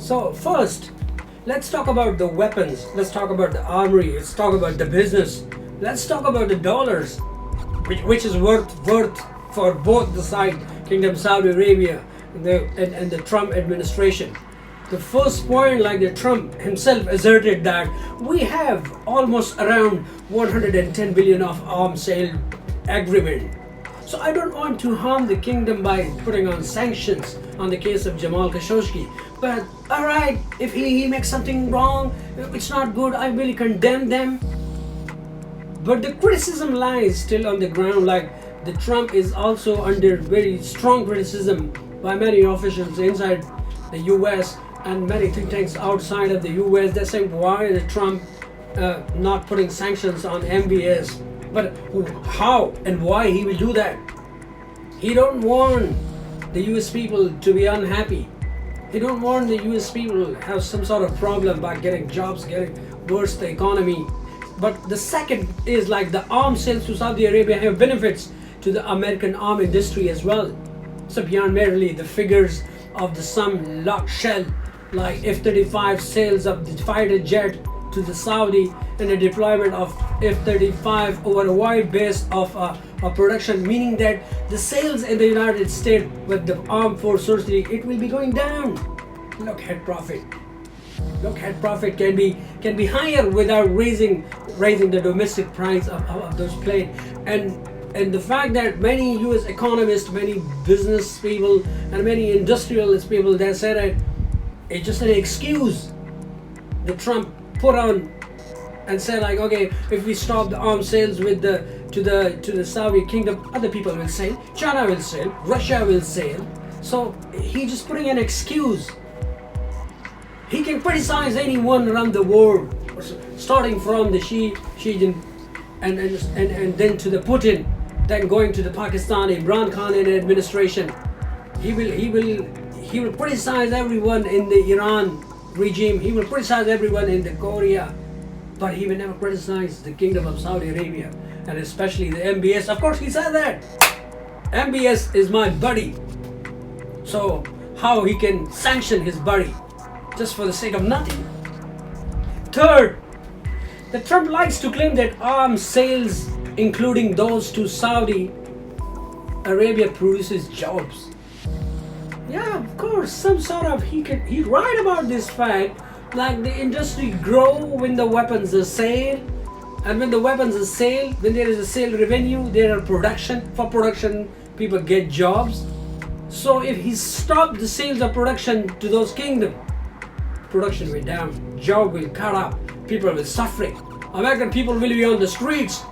So first, let's talk about the weapons. Let's talk about the armory. Let's talk about the business. Let's talk about the dollars, which is worth for both the side, Kingdom Saudi Arabia and the Trump administration. The first point, like the Trump himself asserted that we have almost around 110 billion of arms sale agreement. So I don't want to harm the kingdom by putting on sanctions on the case of Jamal Khashoggi. But alright, if he makes something wrong, it's not good, I will condemn them. But the criticism lies still on the ground, like the Trump is also under very strong criticism by many officials inside the US and many think tanks outside of the US. They're saying, why is Trump not putting sanctions on MBS? But how and why he will do that? He don't want the US people to be unhappy. He don't want the US people to have some sort of problem by getting jobs, getting worse the economy. But the second is like the arms sales to Saudi Arabia have benefits to the American arm industry as well. So beyond merely the figures of the some lot shell, like F-35 sales of the fighter jet to the Saudi and the deployment of F-35 over a wide base of production, meaning that the sales in the United States with the armed forces, it will be going down. Look at profit. Look at profit can be higher without raising the domestic price of those planes. And the fact that many US economists, many business people and many industrialist people, they said that it's just an excuse that Trump put on and said like, okay, if we stop the arms sales with to the Saudi kingdom, other people will sell, China will sell, Russia will sell. So he just putting an excuse. He can criticize anyone around the world, starting from the Xi Jinping and then to the Putin, then going to the Pakistani Imran Khan and administration. He will criticize everyone in the Iran regime. He will criticize everyone in the Korea, but he will never criticize the Kingdom of Saudi Arabia and especially the MBS. Of course, he said that MBS is my buddy. So how he can sanction his buddy just for the sake of nothing? Third, the Trump likes to claim that arms sales, including those to Saudi Arabia, produces jobs. Yeah, of course, some sort of he write about this fact, like the industry grow when the weapons are sale, and when the weapons are sale, when there is a sale revenue, there are production. For production, people get jobs. So if he stopped the sales of production to those kingdoms, production will down, job will cut up, people will suffering. American people will be on the streets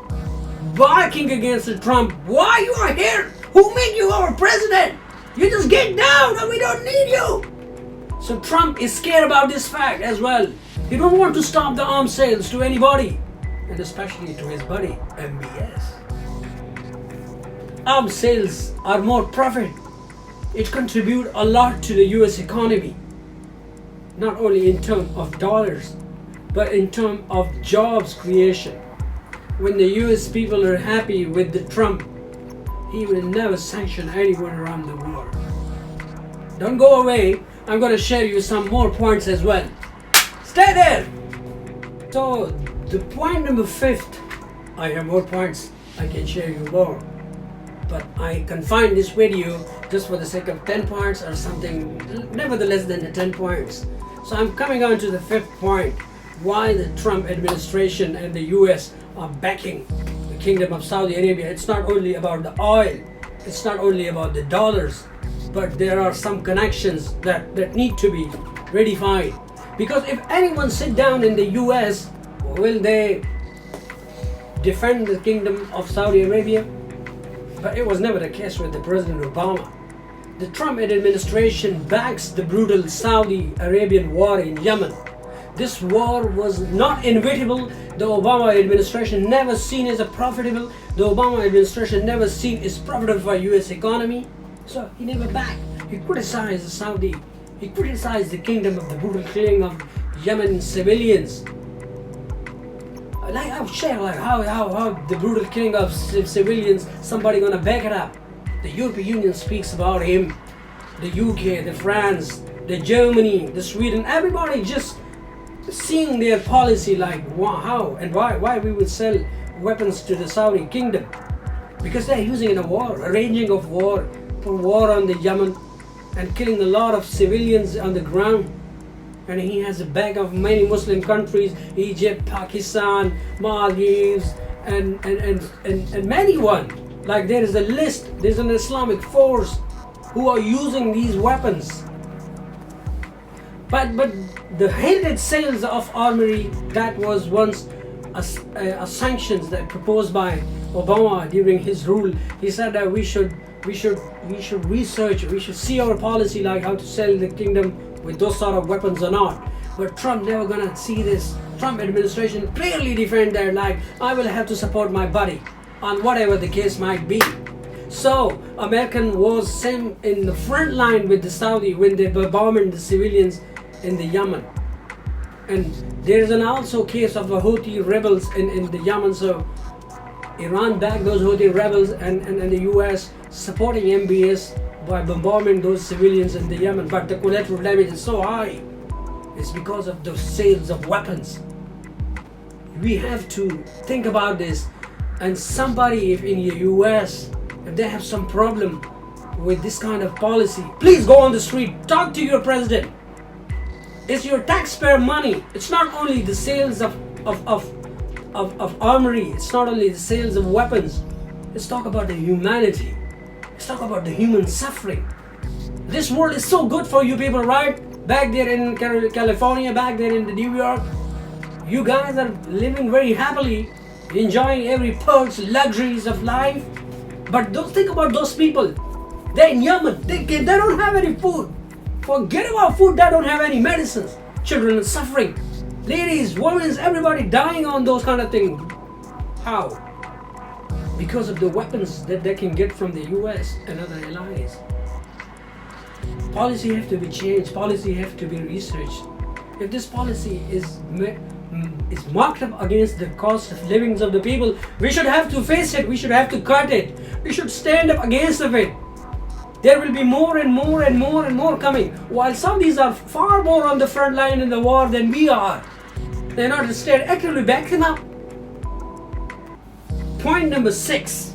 barking against the Trump. Why you are here? Who made you our president? You just get down and we don't need you. So Trump is scared about this fact as well. He don't want to stop the arms sales to anybody, and especially to his buddy MBS. Arms sales are more profit. It contributes a lot to the US economy, not only in terms of dollars, but in terms of jobs creation. When the US people are happy with the Trump, he will never sanction anyone around the world. Don't go away. I'm going to share you some more points as well. Stay there. So the point number 5th, I have more points. I can share you more, but I confine this video just for the sake of 10 points or something, never less than the 10 points. So I'm coming on to the 5th point, why the Trump administration and the US are backing the Kingdom of Saudi Arabia. It's not only about the oil, it's not only about the dollars, but there are some connections that need to be ratified. Because if anyone sit down in the US, will they defend the Kingdom of Saudi Arabia? But it was never the case with the President Obama. The Trump administration backs the brutal Saudi Arabian war in Yemen. This war was not inevitable. The Obama administration never seen as a profitable. The Obama administration never seen as profitable for US economy. So he never backed. He criticized the Saudi. He criticized the kingdom of the brutal killing of Yemen civilians. Like I've shared, like how the brutal killing of civilians. Somebody gonna back it up. The European Union speaks about him. The UK, the France, the Germany, the Sweden, everybody just seeing their policy like how and why we would sell weapons to the Saudi kingdom, because they're using it in a war, arranging of war for war on the Yemen and killing a lot of civilians on the ground. And he has a bag of many Muslim countries, Egypt, Pakistan, Maldives, and many one. Like there is a list, there's an Islamic force who are using these weapons. But the hated sales of armory, that was once a sanctions that proposed by Obama during his rule. He said that we should research, we should see our policy like how to sell the kingdom with those sort of weapons or not. But Trump never gonna see this. Trump administration clearly defend that like I will have to support my buddy on whatever the case might be. So American was same in the front line with the Saudi when they bombed the civilians in the Yemen. And there is an also case of the Houthi rebels in the Yemen. So Iran backed those Houthi rebels and the US supporting MBS by bombarding those civilians in the Yemen. But the collateral damage is so high. It's because of the sales of weapons. We have to think about this. And somebody, if in the US, if they have some problem with this kind of policy, please go on the street, talk to your president. It's your taxpayer money. It's not only the sales of armory. It's not only the sales of weapons. Let's talk about the humanity. Let's talk about the human suffering. This world is so good for you people, right? Back there in California, back there in the New York, you guys are living very happily, enjoying every perks, luxuries of life. But don't think about those people. They're in Yemen. They don't have any food. Forget about food. They don't have any medicines. Children are suffering. Ladies, women, everybody dying on those kind of things. How? Because of the weapons that they can get from the US and other allies. Policy have to be changed. Policy have to be researched. If this policy is marked up against the cost of livings of the people, we should have to face it. We should have to cut it. We should stand up against of it. There will be more and more and more and more coming. While Saudis are far more on the front line in the war than we are, they're not instead actively back them up. Point number 6.